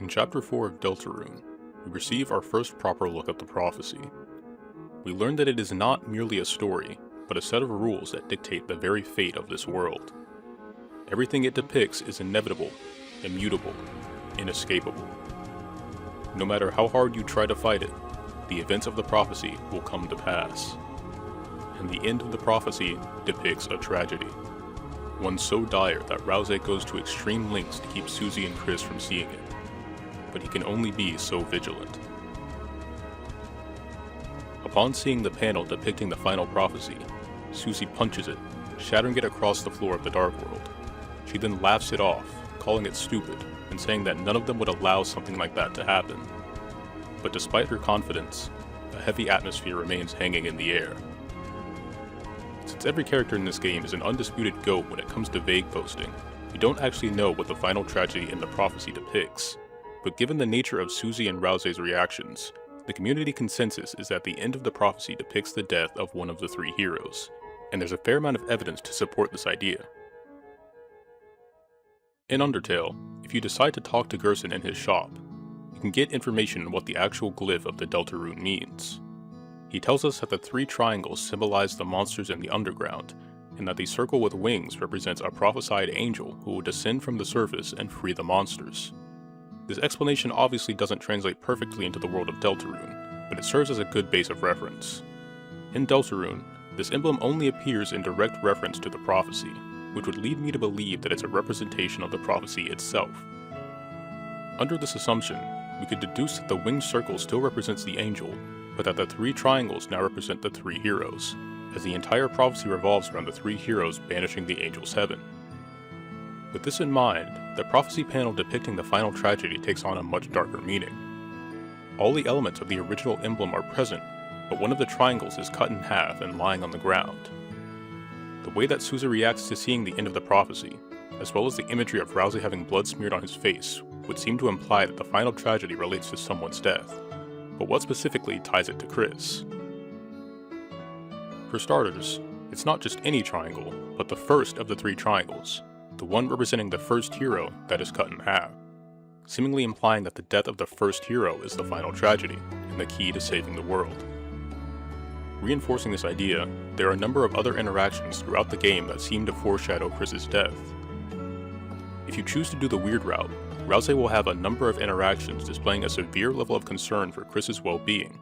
In Chapter 4 of Deltarune, we receive our first proper look at the prophecy. We learn that it is not merely a story, but a set of rules that dictate the very fate of this world. Everything it depicts is inevitable, immutable, inescapable. No matter how hard you try to fight it, the events of the prophecy will come to pass. And the end of the prophecy depicts a tragedy. One so dire that Rouse goes to extreme lengths to keep Susie and Kris from seeing it. But he can only be so vigilant. Upon seeing the panel depicting the final prophecy, Susie punches it, shattering it across the floor of the Dark World. She then laughs it off, calling it stupid, and saying that none of them would allow something like that to happen. But despite her confidence, a heavy atmosphere remains hanging in the air. Since every character in this game is an undisputed GOAT when it comes to vague boasting, we don't actually know what the final tragedy in the prophecy depicts. But given the nature of Susie and Rouse's reactions, the community consensus is that the end of the prophecy depicts the death of one of the three heroes, and there's a fair amount of evidence to support this idea. In Undertale, if you decide to talk to Gerson in his shop, you can get information on what the actual glyph of the Deltarune means. He tells us that the three triangles symbolize the monsters in the underground, and that the circle with wings represents a prophesied angel who will descend from the surface and free the monsters. This explanation obviously doesn't translate perfectly into the world of Deltarune, but it serves as a good base of reference. In Deltarune, this emblem only appears in direct reference to the prophecy, which would lead me to believe that it's a representation of the prophecy itself. Under this assumption, we could deduce that the winged circle still represents the angel, but that the three triangles now represent the three heroes, as the entire prophecy revolves around the three heroes banishing the angel's heaven. With this in mind, the prophecy panel depicting the final tragedy takes on a much darker meaning. All the elements of the original emblem are present, but one of the triangles is cut in half and lying on the ground. The way that Susie reacts to seeing the end of the prophecy, as well as the imagery of Rouse having blood smeared on his face, would seem to imply that the final tragedy relates to someone's death. But what specifically ties it to Kris? For starters, it's not just any triangle, but the first of the three triangles, the one representing the first hero that is cut in half, seemingly implying that the death of the first hero is the final tragedy and the key to saving the world. Reinforcing this idea, there are a number of other interactions throughout the game that seem to foreshadow Kris's death. If you choose to do the weird route, Rouse will have a number of interactions displaying a severe level of concern for Kris's well-being.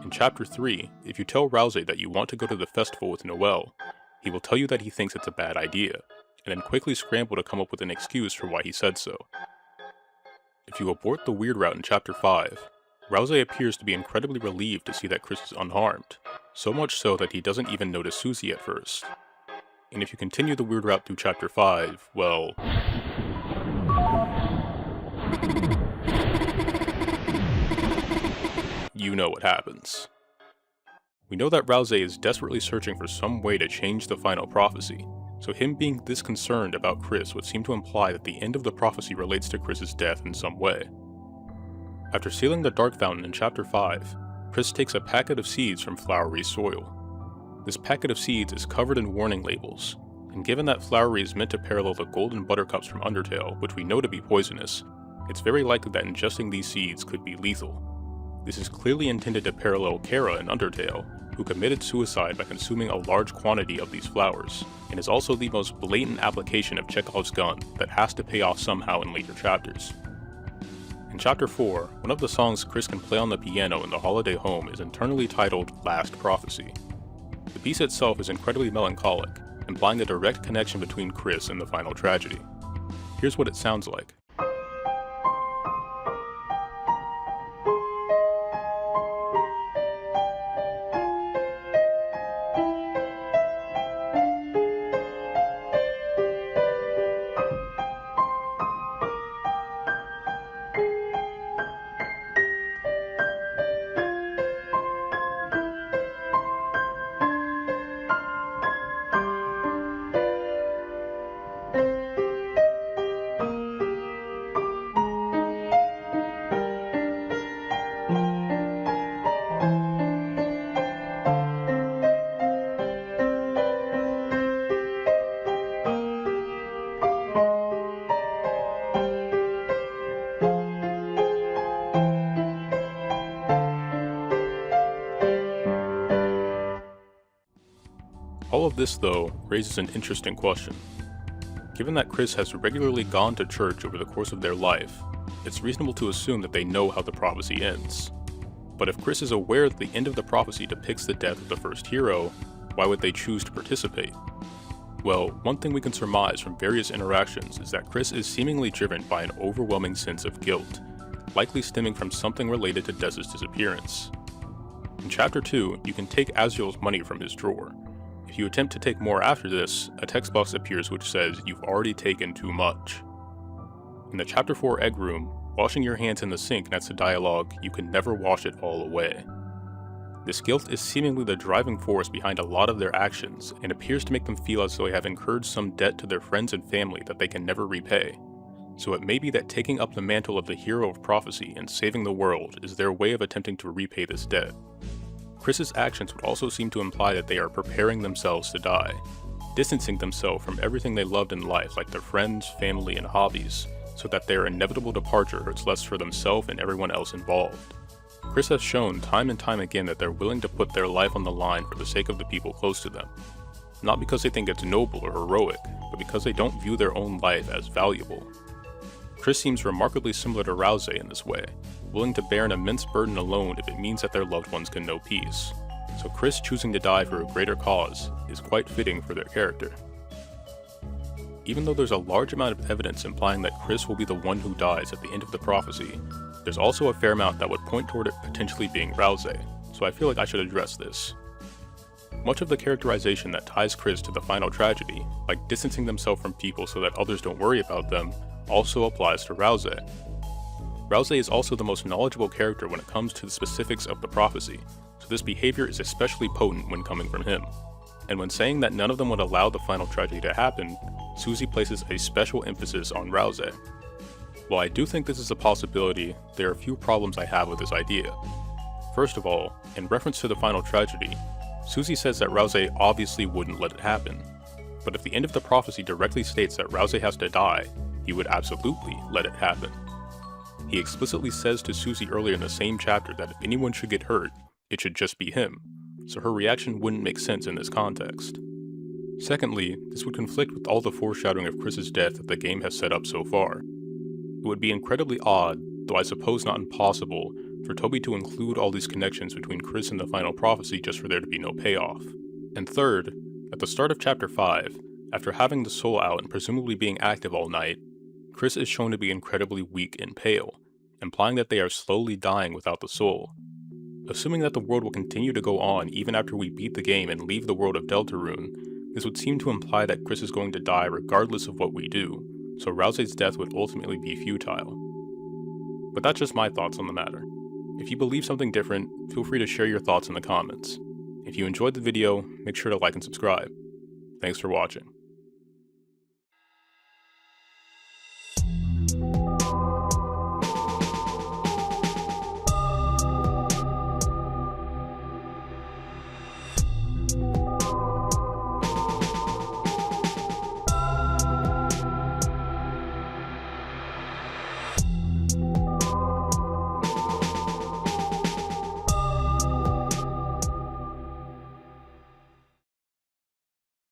In Chapter 3, if you tell Rouse that you want to go to the festival with Noelle, he will tell you that he thinks it's a bad idea, and then quickly scramble to come up with an excuse for why he said so. If you abort the weird route in Chapter 5, Rouse appears to be incredibly relieved to see that Kris is unharmed, so much so that he doesn't even notice Susie at first. And if you continue the weird route through Chapter 5, well... you know what happens. We know that Rouse is desperately searching for some way to change the final prophecy, so him being this concerned about Kris would seem to imply that the end of the prophecy relates to Kris's death in some way. After sealing the Dark Fountain in Chapter 5, Kris takes a packet of seeds from flowery soil. This packet of seeds is covered in warning labels, and given that flowery is meant to parallel the golden buttercups from Undertale, which we know to be poisonous, it's very likely that ingesting these seeds could be lethal. This is clearly intended to parallel Kara in Undertale, who committed suicide by consuming a large quantity of these flowers, and is also the most blatant application of Chekhov's gun that has to pay off somehow in later chapters. In Chapter 4, one of the songs Kris can play on the piano in the holiday home is internally titled Last Prophecy. The piece itself is incredibly melancholic, implying a direct connection between Kris and the final tragedy. Here's what it sounds like. this, though, raises an interesting question. Given that Kris has regularly gone to church over the course of their life, it's reasonable to assume that they know how the prophecy ends. But if Kris is aware that the end of the prophecy depicts the death of the first hero, why would they choose to participate? Well, one thing we can surmise from various interactions is that Kris is seemingly driven by an overwhelming sense of guilt, likely stemming from something related to Des's disappearance. In Chapter 2, you can take Azriel's money from his drawer. If you attempt to take more after this, a text box appears which says you've already taken too much. In the Chapter 4 egg room, washing your hands in the sink nets a dialogue, "You can never wash it all away." This guilt is seemingly the driving force behind a lot of their actions, and appears to make them feel as though they have incurred some debt to their friends and family that they can never repay. So it may be that taking up the mantle of the hero of prophecy and saving the world is their way of attempting to repay this debt. Kris's actions would also seem to imply that they are preparing themselves to die, distancing themselves from everything they loved in life like their friends, family, and hobbies, so that their inevitable departure hurts less for themselves and everyone else involved. Kris has shown time and time again that they're willing to put their life on the line for the sake of the people close to them. Not because they think it's noble or heroic, but because they don't view their own life as valuable. Kris seems remarkably similar to Rouse in this way, willing to bear an immense burden alone if it means that their loved ones can know peace. So Kris choosing to die for a greater cause is quite fitting for their character. Even though there's a large amount of evidence implying that Kris will be the one who dies at the end of the prophecy, there's also a fair amount that would point toward it potentially being Rouse, so I feel like I should address this. Much of the characterization that ties Kris to the final tragedy, like distancing themselves from people so that others don't worry about them, also applies to Rouse. Rouse is also the most knowledgeable character when it comes to the specifics of the prophecy, so this behavior is especially potent when coming from him. And when saying that none of them would allow the final tragedy to happen, Susie places a special emphasis on Rouse. While I do think this is a possibility, there are a few problems I have with this idea. First of all, in reference to the final tragedy, Susie says that Rouse obviously wouldn't let it happen. But if the end of the prophecy directly states that Rouse has to die, he would absolutely let it happen. He explicitly says to Susie earlier in the same chapter that if anyone should get hurt, it should just be him, so her reaction wouldn't make sense in this context. Secondly, this would conflict with all the foreshadowing of Kris's death that the game has set up so far. It would be incredibly odd, though I suppose not impossible, for Toby to include all these connections between Kris and the final prophecy just for there to be no payoff. And third, at the start of Chapter 5, after having the soul out and presumably being active all night, Kris is shown to be incredibly weak and pale, implying that they are slowly dying without the soul. Assuming that the world will continue to go on even after we beat the game and leave the world of Deltarune, this would seem to imply that Kris is going to die regardless of what we do, so Rouse's death would ultimately be futile. But that's just my thoughts on the matter. If you believe something different, feel free to share your thoughts in the comments. If you enjoyed the video, make sure to like and subscribe. Thanks for watching.